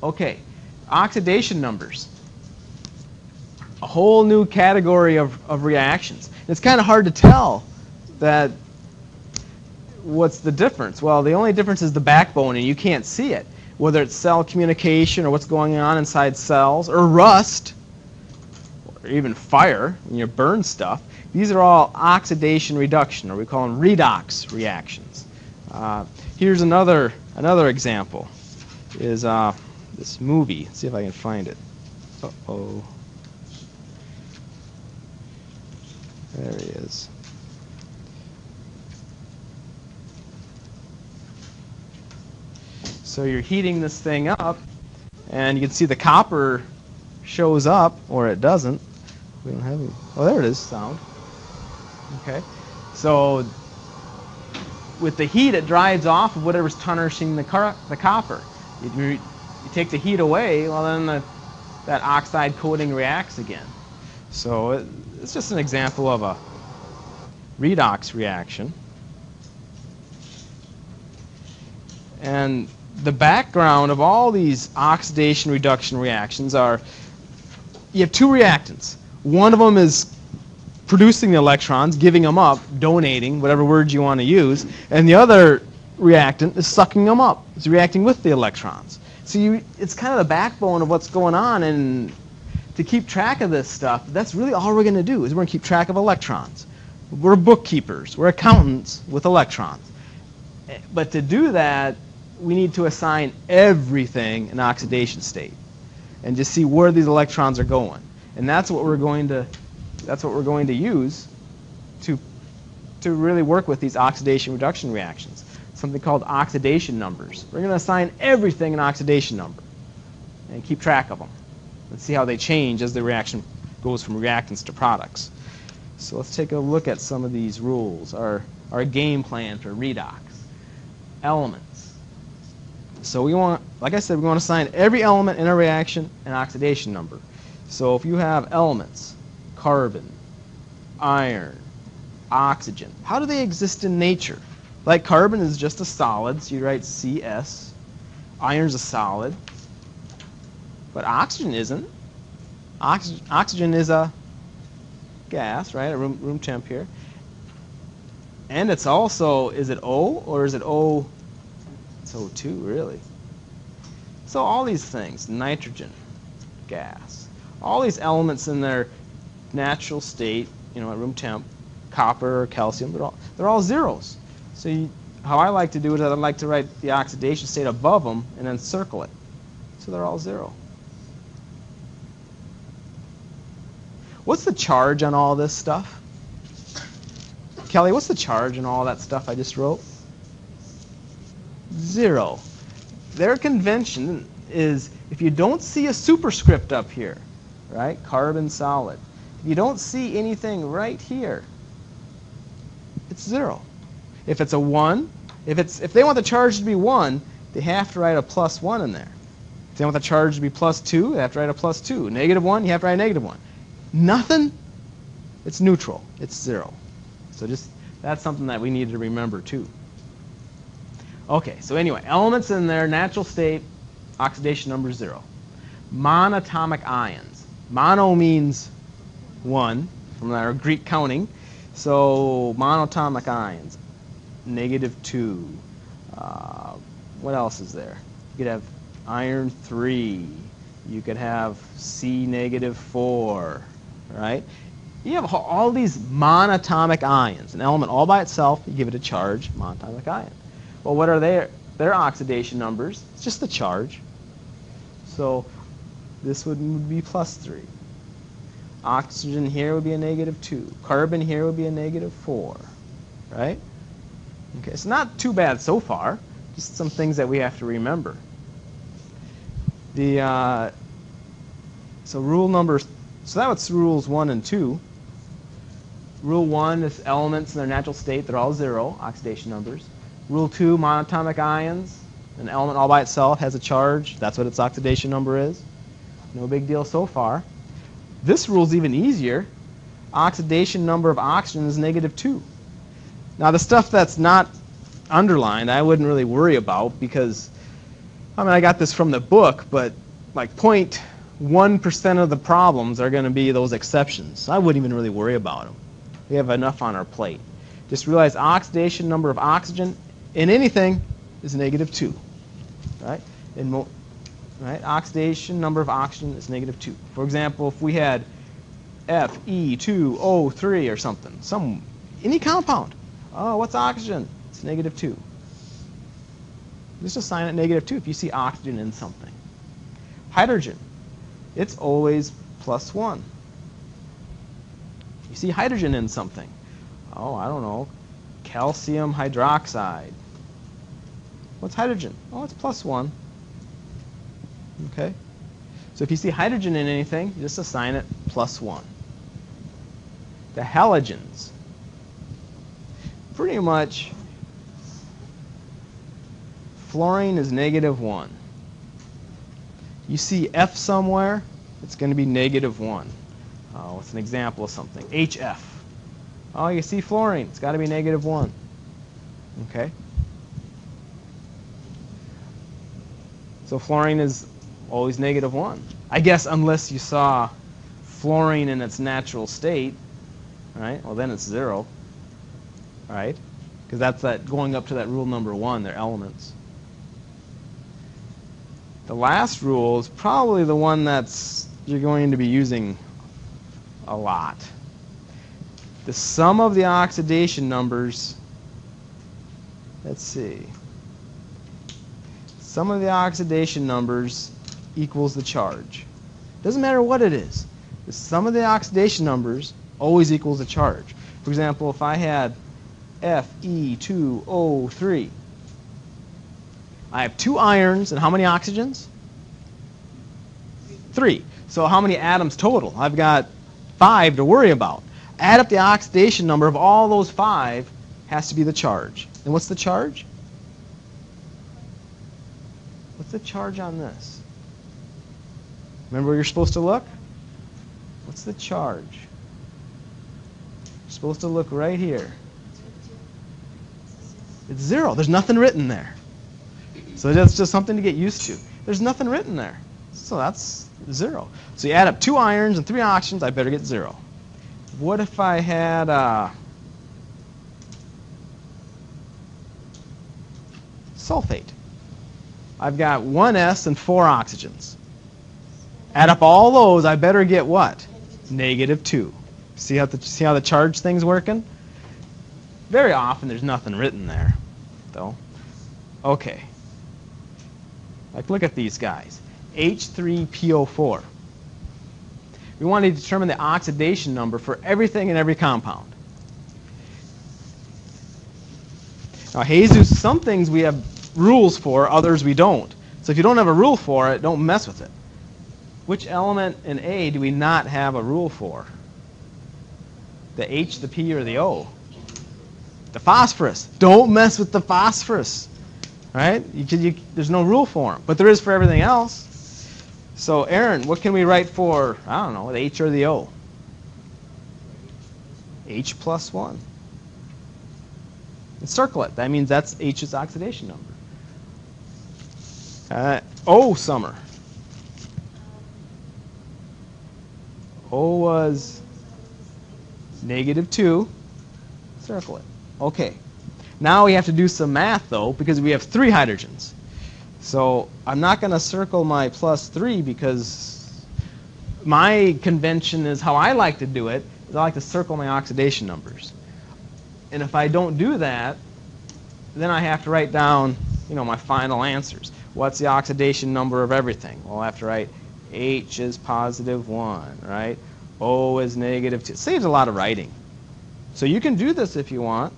Okay, oxidation numbers. A whole new category of reactions. It's kind of hard to tell that what's the difference. Well, the only difference is the backbone, and you can't see it. Whether it's cell communication or what's going on inside cells, or rust, or even fire when you burn stuff. These are all oxidation reduction, or we call them redox reactions. Here's another example. Is this movie? Let's see if I can find it. Uh-oh. There he is. So you're heating this thing up, and you can see the copper shows up, or it doesn't. We don't have any. Oh, there it is. Sound. Okay. So with the heat, it drives off of whatever's tarnishing the copper. You take the heat away, well, then that oxide coating reacts again. So it's just an example of a redox reaction. And the background of all these oxidation reduction reactions are, you have two reactants. One of them is producing the electrons, giving them up, donating, whatever words you want to use, and the other reactant is sucking them up. It's reacting with the electrons. So it's kind of the backbone of what's going on, and to keep track of this stuff, that's really all we're going to do, is we're going to keep track of electrons. We're bookkeepers. We're accountants with electrons. But to do that, we need to assign everything an oxidation state and just see where these electrons are going. And that's what we're going to use to really work with these oxidation reduction reactions. Something called oxidation numbers. We're going to assign everything an oxidation number and keep track of them and see how they change as the reaction goes from reactants to products. So let's take a look at some of these rules, our game plan for redox. Elements. So we want, like I said, we want to assign every element in a reaction an oxidation number. So if you have elements, carbon, iron, oxygen, how do they exist in nature? Like carbon is just a solid, so you write CS. Iron's a solid. But oxygen isn't. Oxygen is a gas, right, at room temp here. And it's also, is it O or is it O? It's O2, really. So all these things, nitrogen, gas, all these elements in their natural state, at room temp, copper, calcium, they're all zeros. So how I like to do it is I like to write the oxidation state above them and then circle it. So they're all zero. What's the charge on all this stuff? Kelly, what's the charge on all that stuff I just wrote? 0. Their convention is if you don't see a superscript up here, right, carbon solid, if you don't see anything right here, it's 0. If it's a 1, if they want the charge to be 1, they have to write a +1 in there. If they want the charge to be +2, they have to write a +2. -1, you have to write a -1. Nothing, it's neutral. It's 0. So that's something that we need to remember too. Okay, so anyway, elements in their natural state, oxidation number 0. Monatomic ions. Mono means 1 from our Greek counting. So monatomic ions, -2. What else is there? You could have iron 3. You could have C-4, right? You have all these monatomic ions. An element all by itself, you give it a charge, monatomic ion. Well, what are their oxidation numbers? It's just the charge. So this would be +3. Oxygen here would be a -2. Carbon here would be a -4, right? Okay, it's not too bad so far. Just some things that we have to remember. So rule numbers. So that's rules 1 and 2. Rule 1 is elements in their natural state. They're all 0, oxidation numbers. Rule 2, monatomic ions. An element all by itself has a charge. That's what its oxidation number is. No big deal so far. This rule's even easier. Oxidation number of oxygen is -2. Now the stuff that's not underlined, I wouldn't really worry about because I mean, I got this from the book, but like 0.1% of the problems are going to be those exceptions. I wouldn't even really worry about them. We have enough on our plate. Just realize oxidation number of oxygen in anything is -2. Right? Right? Oxidation number of oxygen is -2. For example, if we had Fe2O3 or something, any compound. Oh, what's oxygen? It's -2. Just assign it -2 if you see oxygen in something. Hydrogen, it's always +1. You see hydrogen in something. Oh, I don't know, calcium hydroxide. What's hydrogen? Oh, it's +1. Okay? So if you see hydrogen in anything, you just assign it +1. The halogens, pretty much fluorine is -1. You see F somewhere, it's going to be -1. Oh, what's an example of something? HF. Oh, you see fluorine, it's got to be -1. Okay? So fluorine is always -1. I guess unless you saw fluorine in its natural state, right? Well, then it's 0, right? Because that's that going up to that rule number 1, they're elements. The last rule is probably the one you're going to be using a lot. The sum of the oxidation numbers, let's see. Sum of the oxidation numbers equals the charge. Doesn't matter what it is. The sum of the oxidation numbers always equals the charge. For example, if I had Fe2O3, I have 2 irons and how many oxygens? 3. So how many atoms total? I've got 5 to worry about. Add up the oxidation number of all those 5 has to be the charge. And what's the charge? What's the charge on this? Remember where you're supposed to look? What's the charge? You're supposed to look right here. It's 0. There's nothing written there. So that's just something to get used to. There's nothing written there. So that's 0. So you add up 2 irons and 3 oxygens, I better get 0. What if I had sulfate? I've got 1 S and 4 oxygens. Add up all those, I better get what? -2. See how the charge thing's working? Very often there's nothing written there, though. Okay. Like, look at these guys. H3PO4. We want to determine the oxidation number for everything in every compound. Now, Jesus, some things we have rules for, others we don't. So if you don't have a rule for it, don't mess with it. Which element in A do we not have a rule for? The H, the P, or the O? The phosphorus. Don't mess with the phosphorus. Right? There's no rule for them. But there is for everything else. So, Aaron, what can we write for, I don't know, the H or the O? H + 1. And circle it. That means that's H's oxidation number. O, Summer. O was -2. Circle it. Okay. Now we have to do some math, though, because we have 3 hydrogens. So I'm not going to circle my +3 because my convention is how I like to do it, is I like to circle my oxidation numbers. And if I don't do that, then I have to write down, my final answers. What's the oxidation number of everything? Well, I have to write H is +1, right? O is -2. It saves a lot of writing. So you can do this if you want,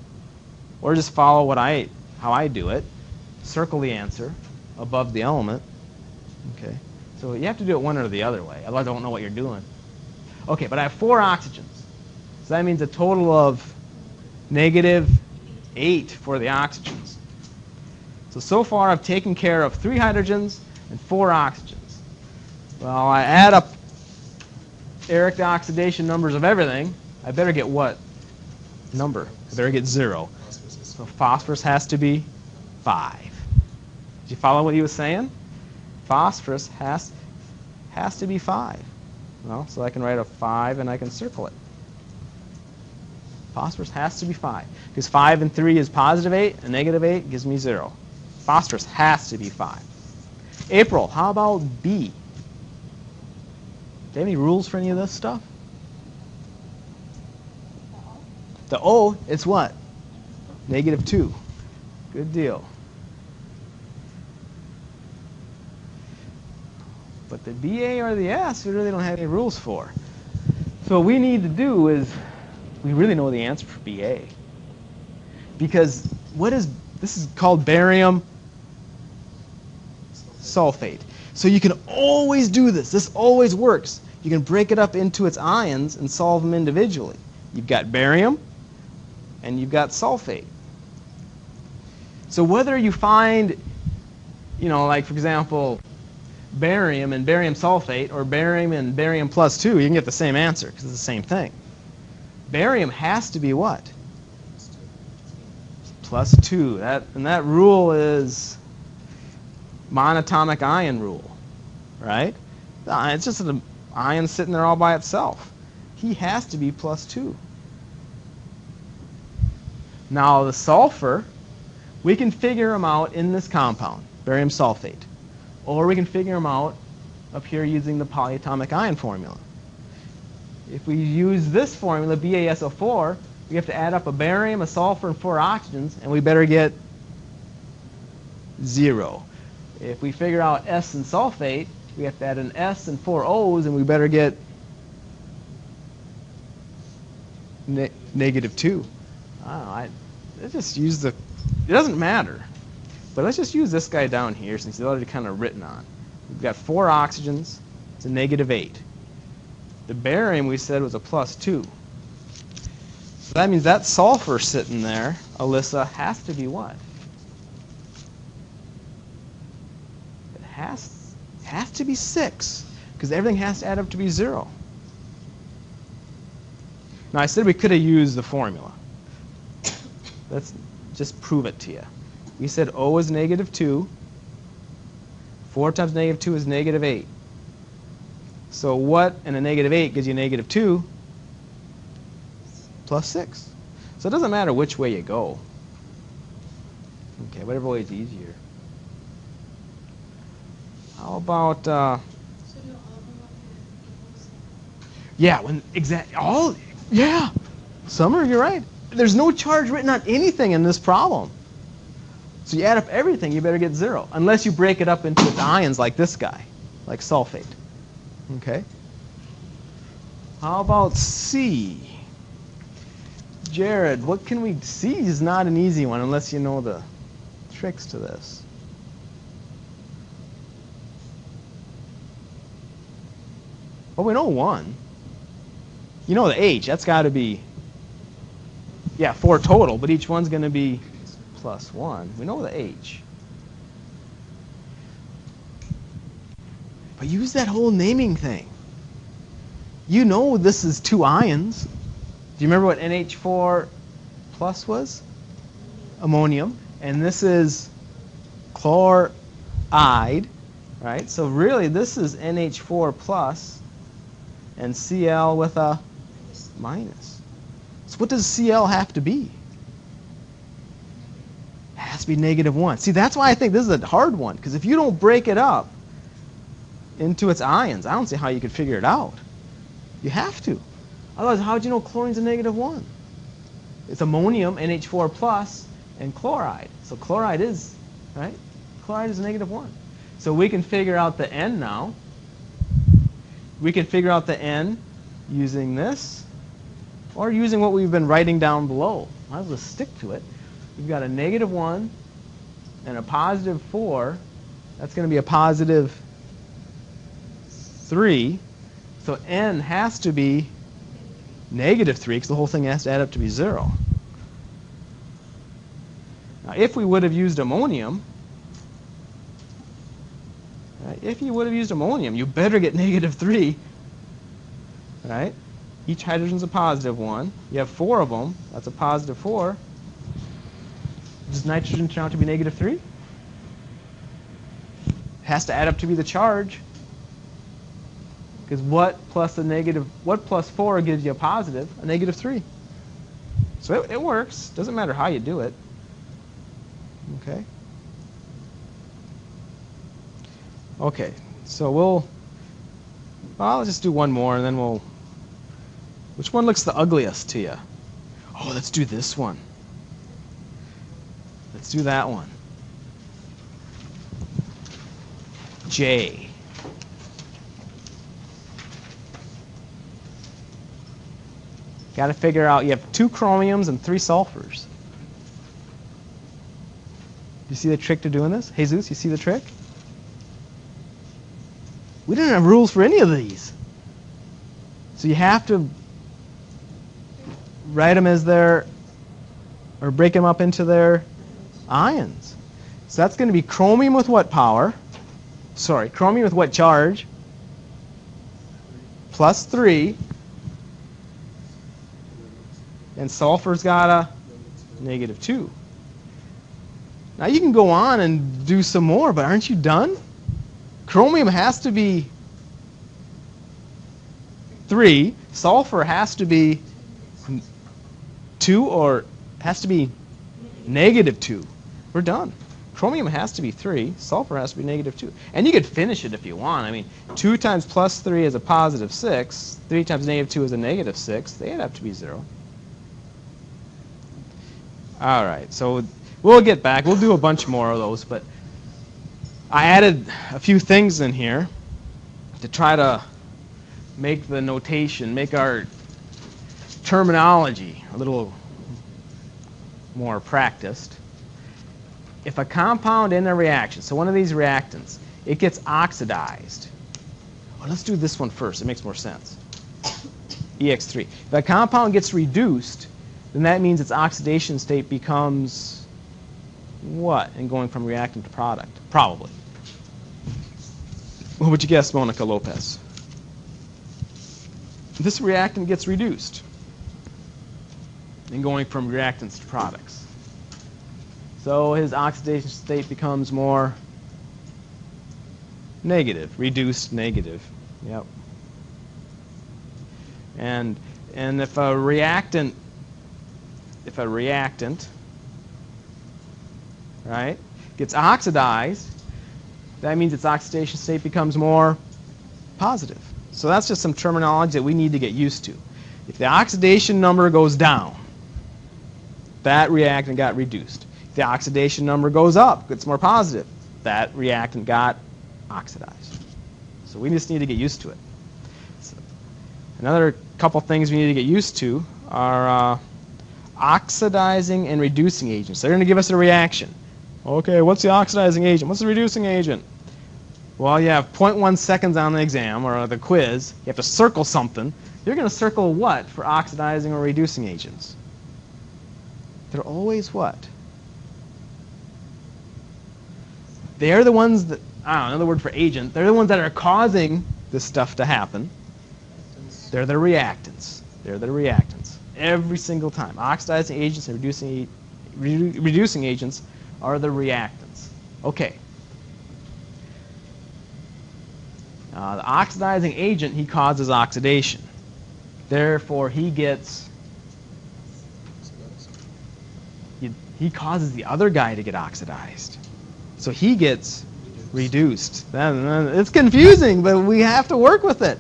or just follow how I do it. Circle the answer above the element. Okay. So you have to do it one or the other way. I don't know what you're doing. Okay, but I have 4 oxygens. So that means a total of -8 for the oxygens. So far I've taken care of 3 hydrogens and 4 oxygens. Well, I add up, Eric, the oxidation numbers of everything. I better get what number? I better get 0. So phosphorus has to be 5. Did you follow what he was saying? phosphorus has to be 5. Well, so I can write a 5 and I can circle it. Phosphorus has to be 5. Because 5 and 3 is positive 8, and negative 8 gives me 0. Phosphorus has to be 5. April, how about B? Do you have any rules for any of this stuff? The O, it's what? Negative 2. Good deal. But the BA or the S, we really don't have any rules for. So what we need to do is, we really know the answer for BA. Because this is called barium sulfate. So you can always do this. This always works. You can break it up into its ions and solve them individually. You've got barium and you've got sulfate. So whether you find, like for example, barium and barium sulfate or barium and barium plus 2, you can get the same answer because it's the same thing. Barium has to be what? Plus 2. And that rule is monatomic ion rule, right? It's just an ion sitting there all by itself. He has to be plus 2. Now the sulfur, we can figure them out in this compound, barium sulfate. Or we can figure them out up here using the polyatomic ion formula. If we use this formula, BaSO4, we have to add up a barium, a sulfur, and 4 oxygens, and we better get 0. If we figure out S and sulfate, we have to add an S and 4 O's, and we better get negative 2. I don't know, let's just use it doesn't matter. But let's just use this guy down here since he's already kind of written on. We've got 4 oxygens. It's a negative 8. The barium we said was a plus 2. So that means that sulfur sitting there, Alyssa, has to be what? It has to be 6 because everything has to add up to be 0. Now I said we could have used the formula. Let's just prove it to you. We said O is negative 2. 4 times negative 2 is negative 8. So what in a negative 8 gives you negative 2? Plus 6. So it doesn't matter which way you go. Okay, whatever way is easier. How about... yeah, yeah. Summer, you're right. There's no charge written on anything in this problem. So you add up everything, you better get 0. Unless you break it up into its ions like this guy, like sulfate. Okay? How about C? Jared, what can we... C is not an easy one unless you know the tricks to this. Well, we know 1. You know the H, that's got to be... yeah, 4 total, but each one's going to be plus 1. We know the H. But use that whole naming thing. You know this is 2 ions. Do you remember what NH4 plus was? Ammonium. And this is chloride, right? So really this is NH4 plus and Cl with a minus. So what does Cl have to be? It has to be negative 1. See, that's why I think this is a hard one, because if you don't break it up into its ions, I don't see how you could figure it out. You have to. Otherwise, how would you know chlorine's a negative 1? It's ammonium, NH4 plus, and chloride. So chloride is, right? Chloride is a negative 1. So we can figure out the N now. We can figure out the N using this, or using what we've been writing down below. Might as well stick to it. We've got a negative 1 and a positive 4. That's going to be a positive 3. So N has to be negative 3 because the whole thing has to add up to be 0. Now, if we would have used ammonium, you better get negative 3, right? Each hydrogen's a positive 1. You have 4 of them. That's a positive 4. Does nitrogen turn out to be negative 3? has to add up to be the charge. Because what plus 4 gives you a positive? A negative 3. So it works. Doesn't matter how you do it. Okay. Okay. So let's just do one more, and then which one looks the ugliest to you? Oh, let's do this one. Let's do that one. J. Got to figure out, you have 2 chromiums and 3 sulfurs. You see the trick to doing this? Jesus, you see the trick? We didn't have rules for any of these. So you have to write them as or break them up into their ions. So that's going to be chromium with what power? Sorry, chromium with what charge? Plus 3. And sulfur's got a negative 2. Now you can go on and do some more, but aren't you done? Chromium has to be 3. Sulfur has to be 2, or has to be negative 2. We're done. Chromium has to be 3. Sulfur has to be negative 2. And you could finish it if you want. I mean, 2 times plus 3 is a positive 6. 3 times negative 2 is a negative 6. They add up to be 0. All right, so we'll get back. We'll do a bunch more of those, but I added a few things in here to try to make the notation, make our terminology a little more practiced. If a compound in a reaction, so one of these reactants, it gets oxidized. Well, let's do this one first. It makes more sense. EX3. If a compound gets reduced, then that means its oxidation state becomes what in going from reactant to product? Probably. What would you guess, Monica Lopez? This reactant gets reduced in going from reactants to products. So his oxidation state becomes more negative, reduced negative. Yep. And if a reactant, right, gets oxidized, that means its oxidation state becomes more positive. So that's just some terminology that we need to get used to. If the oxidation number goes down, that reactant got reduced. If the oxidation number goes up, gets more positive, that reactant got oxidized. So we just need to get used to it. So another couple things we need to get used to are oxidizing and reducing agents. They're going to give us a reaction. Okay, what's the oxidizing agent? What's the reducing agent? Well, you have 0.1 seconds on the exam or the quiz. You have to circle something. You're going to circle what for oxidizing or reducing agents? They're always what? They're the ones that, I don't know, another word for agent. They're the ones that are causing this stuff to happen. They're the reactants. They're the reactants. Every single time. Oxidizing agents and reducing agents are the reactants. Okay. The oxidizing agent, he causes oxidation. Therefore, he causes the other guy to get oxidized. So he gets reduced. It's confusing, but we have to work with it.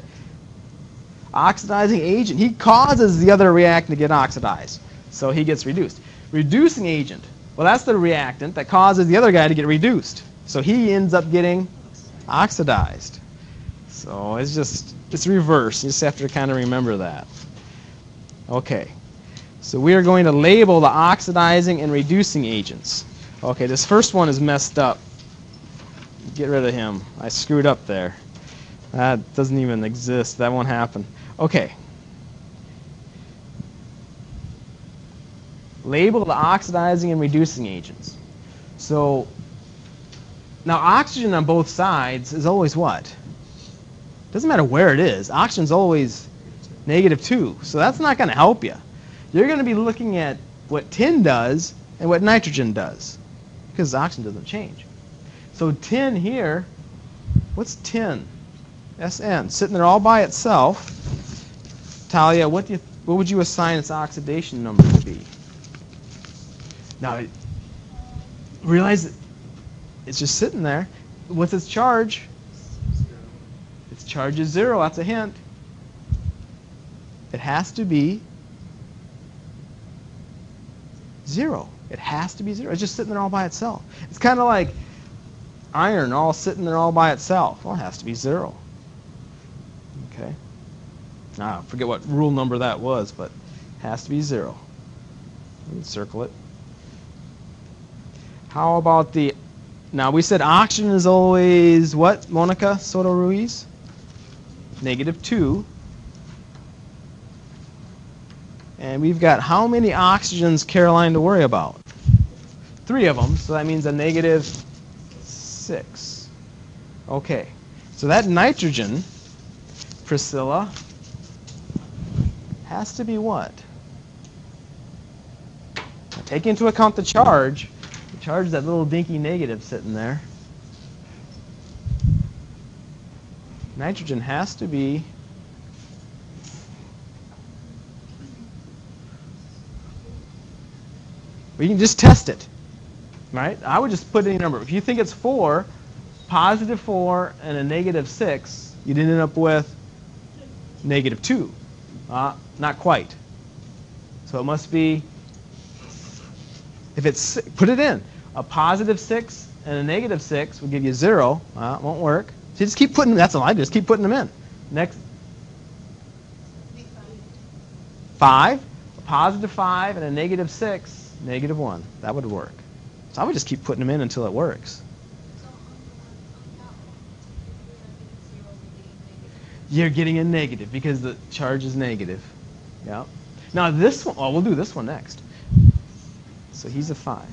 Oxidizing agent, he causes the other reactant to get oxidized. So he gets reduced. Reducing agent, well, that's the reactant that causes the other guy to get reduced. So he ends up getting oxidized. So it's reverse. You just have to kind of remember that. Okay. So we are going to label the oxidizing and reducing agents. Okay, this first one is messed up. Get rid of him. I screwed up there. That doesn't even exist. That won't happen. Okay. Label the oxidizing and reducing agents. So now oxygen on both sides is always what? Doesn't matter where it is. Oxygen's always -2. So that's not going to help you. You're going to be looking at what tin does and what nitrogen does, because oxygen doesn't change. So tin here What's tin? SN, sitting there all by itself. Talia, what would you assign its oxidation number to be? Now, realize that it's just sitting there. What's its charge? Its charge is 0. That's a hint. It has to be 0. It has to be 0. It's just sitting there all by itself. It's kind of like iron all sitting there all by itself. Well, it has to be 0. Okay. I forget what rule number that was, but it has to be 0. You can circle it. How about the... Now, we said oxygen is always what, Monica Soto Ruiz? -2. And we've got how many oxygens, Caroline, to worry about? 3 of them, so that means a -6. Okay, so that nitrogen, Priscilla, has to be what? Now, take into account the charge. The charge is that little dinky negative sitting there. Nitrogen has to be you can just test it, right? I would just put any number. If you think it's 4, +4 and a -6, you'd end up with -2. Not quite. So it must be, if it's, put it in. A +6 and a -6 will give you 0. It won't work. So you just keep putting, that's all I do, just keep putting them in. Next. 5, a +5 and a -6. -1. That would work. So I would just keep putting them in until it works. You're getting a negative because the charge is negative. Yeah. Now this one, well, we'll do this one next. So he's a 5.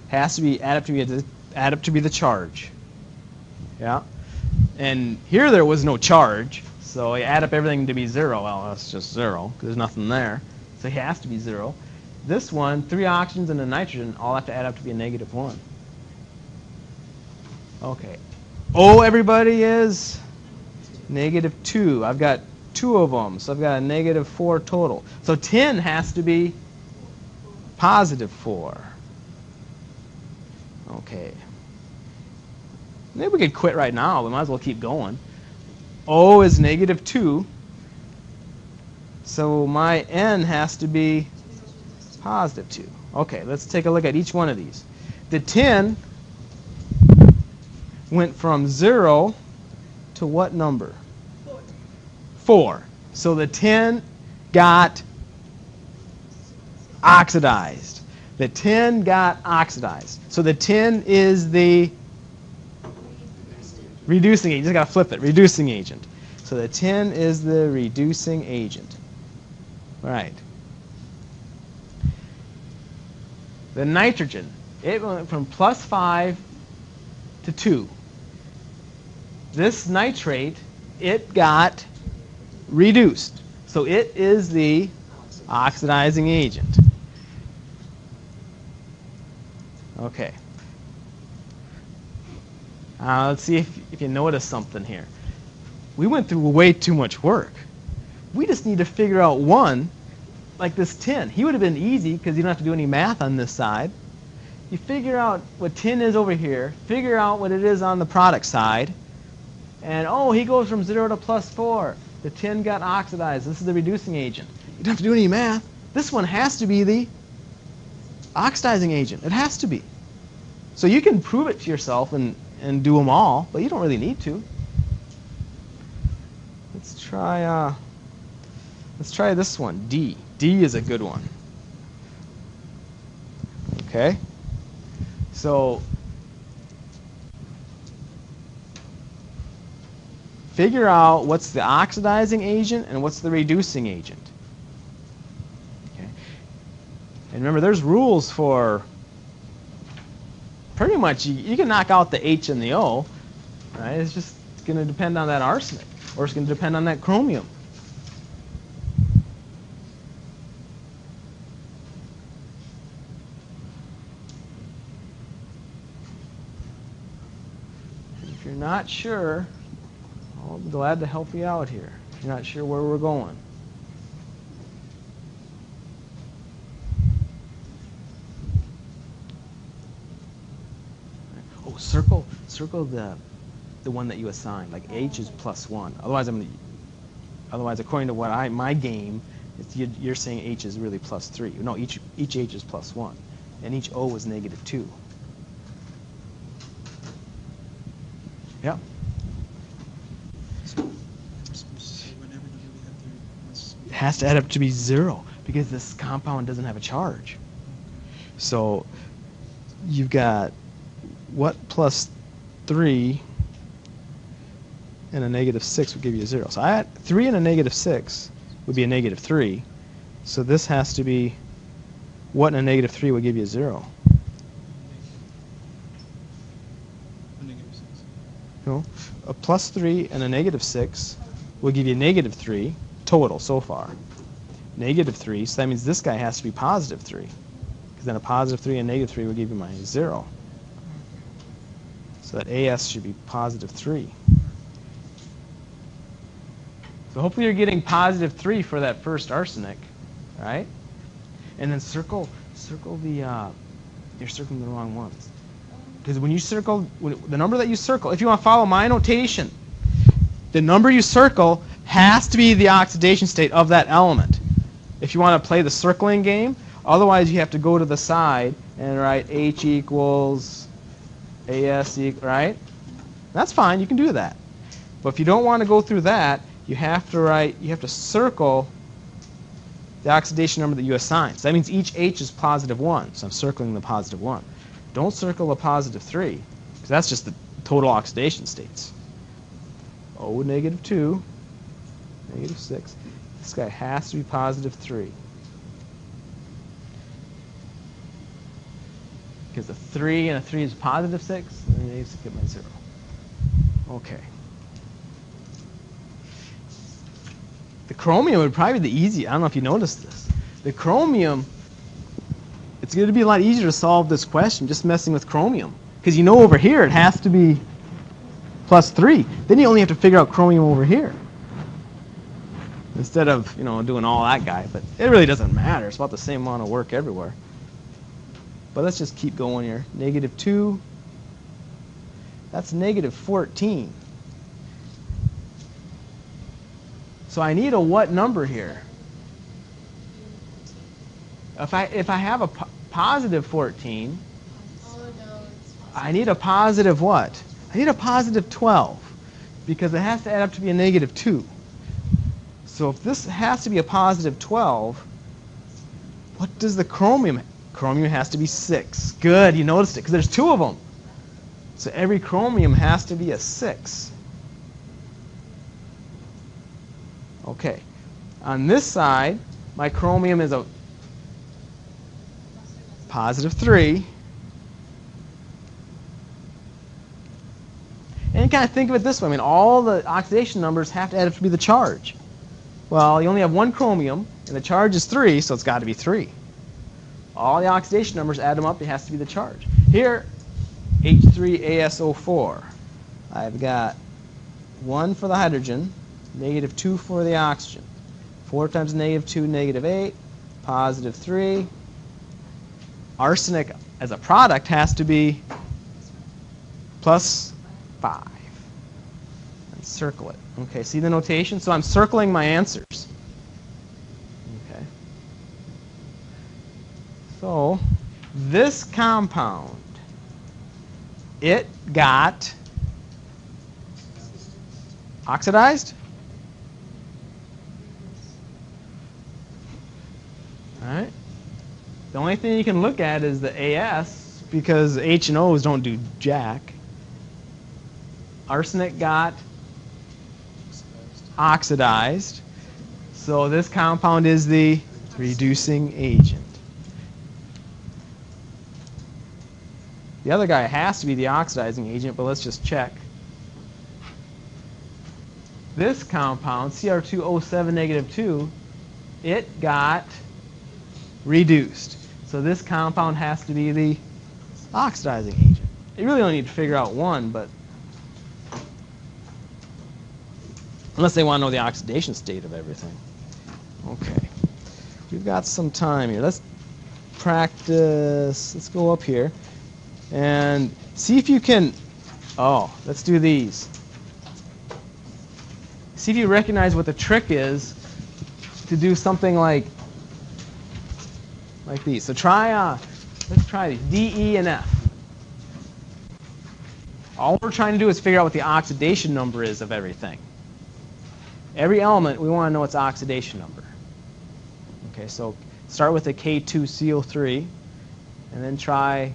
Has to be add up to be the charge. Yeah. And here there was no charge, so you add up everything to be 0. Well, that's just 0 because there's nothing there. So he has to be 0. This one, 3 oxygens and a nitrogen, all have to add up to be a -1. Okay. O, everybody is -2. I've got 2 of them, so I've got a -4 total. So tin has to be +4. Okay. Maybe we could quit right now. We might as well keep going. O is -2. So my N has to be +2. Okay, let's take a look at each one of these. The tin went from 0 to what number? 4. So the tin got oxidized. The tin got oxidized. So the tin is the reducing agent. You just got to flip it. Reducing agent. So the tin is the reducing agent. Right. The nitrogen, it went from +5 to 2. This nitrate, it got reduced. So it is the oxidizing agent. Okay. Let's see if you notice something here. We went through way too much work. We just need to figure out one, like this tin. He would have been easy because you don't have to do any math on this side. You figure out what tin is over here, figure out what it is on the product side, and oh, he goes from 0 to +4. The tin got oxidized. This is the reducing agent. You don't have to do any math. This one has to be the oxidizing agent. It has to be. So you can prove it to yourself and do them all, but you don't really need to. Let's try this one, D. D is a good one. Okay? So figure out what's the oxidizing agent and what's the reducing agent. Okay? And remember, there's rules for pretty much, you can knock out the H and the O, right? It's just going to depend on that arsenic, or it's going to depend on that chromium. not sure, I'll be glad to help you out here. If you're not sure where we're going. Oh, circle the one that you assigned. Like H is +1. Otherwise, according to what my game, you're saying H is really +3. No, each H is +1, and each O is -2. Yep. It has to add up to be 0 because this compound doesn't have a charge. So you've got what +3 and a -6 would give you a 0. So 3 and a -6 would be a -3. So this has to be what in a -3 would give you a 0. No, a +3 and a -6 will give you a -3 total so far. -3, so that means this guy has to be +3. Because then a +3 and -3 will give you my 0. So that AS should be +3. So hopefully you're getting +3 for that first arsenic, right? And then circle the, you're circling the wrong ones. Because when you circle, the number that you circle, if you want to follow my notation, the number you circle has to be the oxidation state of that element. If you want to play the circling game, otherwise you have to go to the side and write H equals AS equals, right? That's fine, you can do that. But if you don't want to go through that, you have to circle the oxidation number that you assign. So that means each H is +1, so I'm circling the +1. Don't circle the +3, because that's just the total oxidation states. O -2, -6. This guy has to be +3. Because the 3 and a 3 is +6, and I need to get my 0. Okay. The chromium would probably be the easy. I don't know if you noticed this. The chromium, it's going to be a lot easier to solve this question just messing with chromium. Because you know over here it has to be +3. Then you only have to figure out chromium over here. Instead of, doing all that guy. But it really doesn't matter. It's about the same amount of work everywhere. But let's just keep going here. -2. That's -14. So I need a what number here? If I have a +14, I need a positive what? I need a +12 because it has to add up to be a -2. So if this has to be a +12, what does the chromium? Chromium has to be 6. Good, you noticed it because there's 2 of them. So every chromium has to be a 6. Okay. On this side, my chromium is a +3. And you kind of think of it this way. I mean, all the oxidation numbers have to add up to be the charge. Well, you only have 1 chromium, and the charge is 3, so it's got to be 3. All the oxidation numbers, add them up, it has to be the charge. Here, H3ASO4. I've got 1 for the hydrogen, -2 for the oxygen. 4 times -2, -8, +3. Arsenic as a product has to be +5. And circle it. Okay, see the notation? So I'm circling my answers. Okay. So this compound, it got oxidized? All right. The only thing you can look at is the AS because H and O's don't do jack. Arsenic got oxidized. So this compound is the reducing agent. The other guy has to be the oxidizing agent, but let's just check. This compound, Cr2O7-2, it got reduced. So this compound has to be the oxidizing agent. You really only need to figure out one, but unless they want to know the oxidation state of everything. Okay, we've got some time here. Let's practice. Let's go up here and see if you can. Oh, let's do these. See if you recognize what the trick is to do something like these. So try, let's try these, D, E, and F. All we're trying to do is figure out what the oxidation number is of everything. Every element, we want to know its oxidation number. Okay, so start with a K2CO3, and then try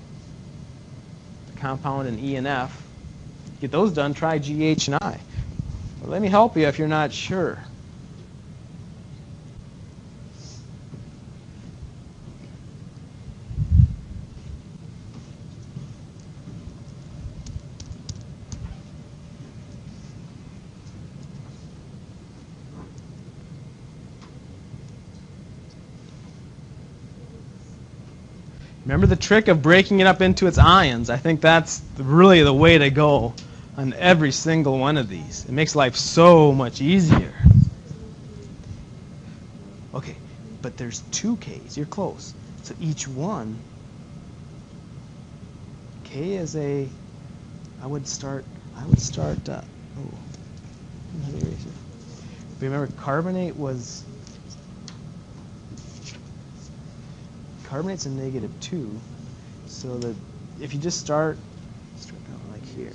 the compound in E and F. Get those done, try G, H, and I. Well, let me help you if you're not sure. Remember the trick of breaking it up into its ions? I think that's really the way to go on every single one of these. It makes life so much easier. Okay, but there's 2 Ks. You're close. So each one, K is a, I would start, oh, let me erase it. Remember carbonate's a -2, so that if you just start out like here.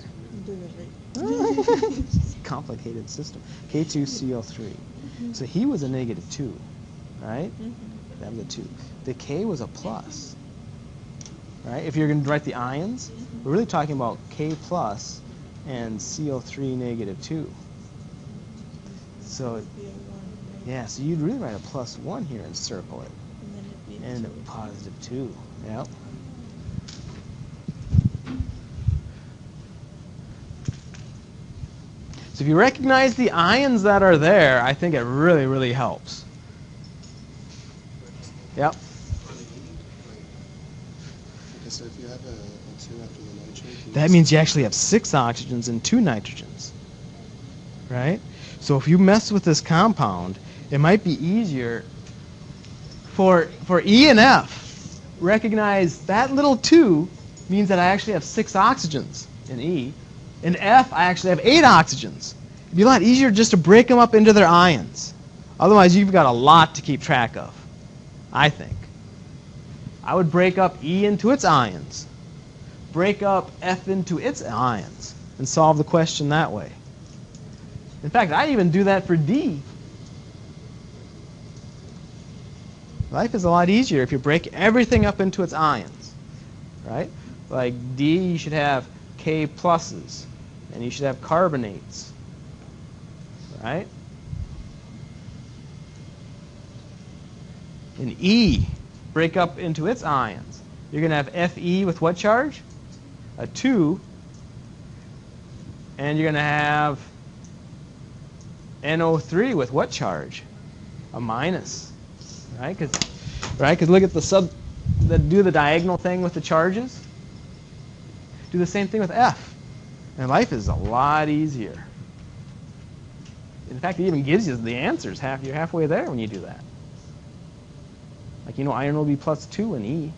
Complicated system. K2CO3. So he was a -2, right? That was a 2. The K was a plus, right? If you're going to write the ions, we're really talking about K plus and CO3 -2. So, yeah, so you'd really write a +1 here and circle it. And a +2. Yep. So if you recognize the ions that are there, I think it really, really helps. Yep. So if you have a 2 after the nitrate, that means you actually have 6 oxygens and 2 nitrogens. Right? So if you mess with this compound, it might be easier for E and F, recognize that little 2 means that I actually have 6 oxygens in E. In F, I actually have 8 oxygens. It'd be a lot easier just to break them up into their ions. Otherwise, you've got a lot to keep track of, I think. I would break up E into its ions, break up F into its ions, and solve the question that way. In fact, I even do that for D. Life is a lot easier if you break everything up into its ions, right? Like D, you should have K pluses, and you should have carbonates, right? In E, break up into its ions. You're going to have Fe with what charge? A 2, and you're going to have NO3 with what charge? A minus. Right? Because look at do the diagonal thing with the charges. Do the same thing with F. And life is a lot easier. In fact, it even gives you the answers. You're halfway there when you do that. Like, iron will be +2 in E.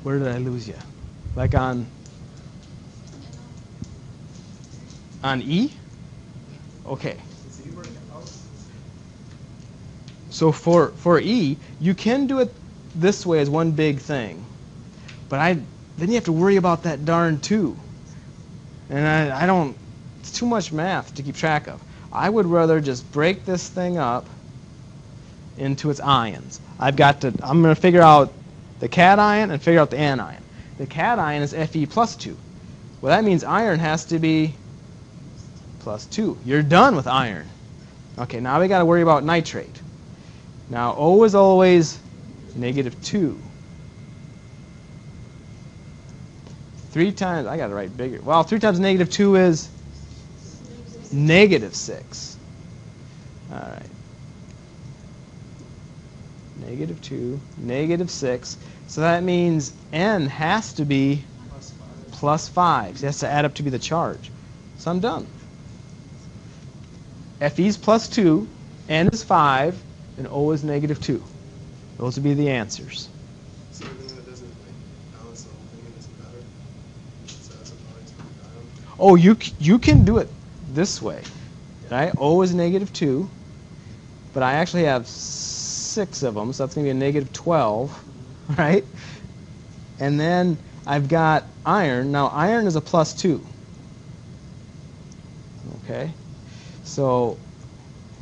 Where did I lose you? Like on E? Okay. So for E, you can do it this way as one big thing. But then you have to worry about that darn 2. And I don't, it's too much math to keep track of. I would rather just break this thing up into its ions. I'm going to figure out the cation and figure out the anion. The cation is Fe +2. Well, that means iron has to be +2. You're done with iron. Okay, now we got to worry about nitrate. Now, O is always -2. 3 times, I got to write bigger. Well, 3 times -2 is negative 6. All right. Negative 2, negative 6. So that means N has to be plus 5. It has to add up to be the charge. So I'm done. Fe is plus 2, N is 5, and O is negative 2. Those would be the answers. So even though it doesn't balance the whole thing, it doesn't matter. So that's a product of the ion. Oh, you can do it this way. Right? O is negative 2, but I actually have 6 of them, so that's going to be a negative 12, right? And then I've got iron. Now, iron is a plus 2. Okay? So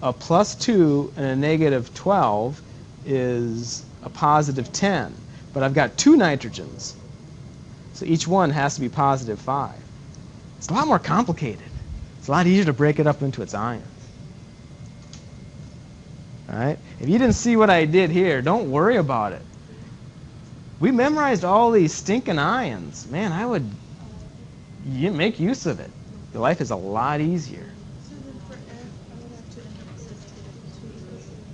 a plus 2 and a negative 12 is a positive 10. But I've got 2 nitrogens. So each one has to be positive 5. It's a lot more complicated. It's a lot easier to break it up into its ions. All right? If you didn't see what I did here, don't worry about it. We memorized all these stinking ions. Man, you make use of it. Your life is a lot easier.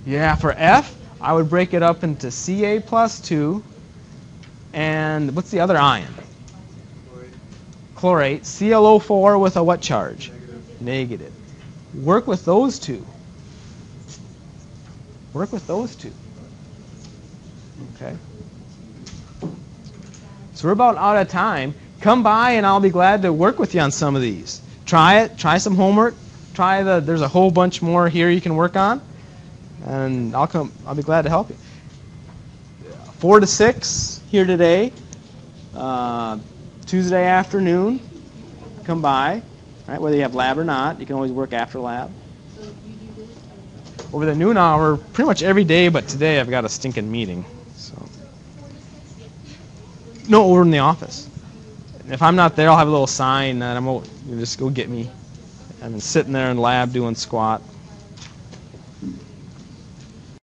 Yeah, for F, I would break it up into Ca plus 2, and what's the other ion? Chlorate. ClO4 with a what charge? Negative. Work with those two. Work with those two. Okay. So we're about out of time. Come by and I'll be glad to work with you on some of these. Try it. Try some homework. There's a whole bunch more here you can work on. And I'll be glad to help you. 4 to 6 here today. Tuesday afternoon. Come by. Right, whether you have lab or not, you can always work after lab. Over the noon hour, pretty much every day, but today I've got a stinking meeting. So. No, over in the office. If I'm not there, I'll have a little sign that just go get me. I've been sitting there in lab doing squat.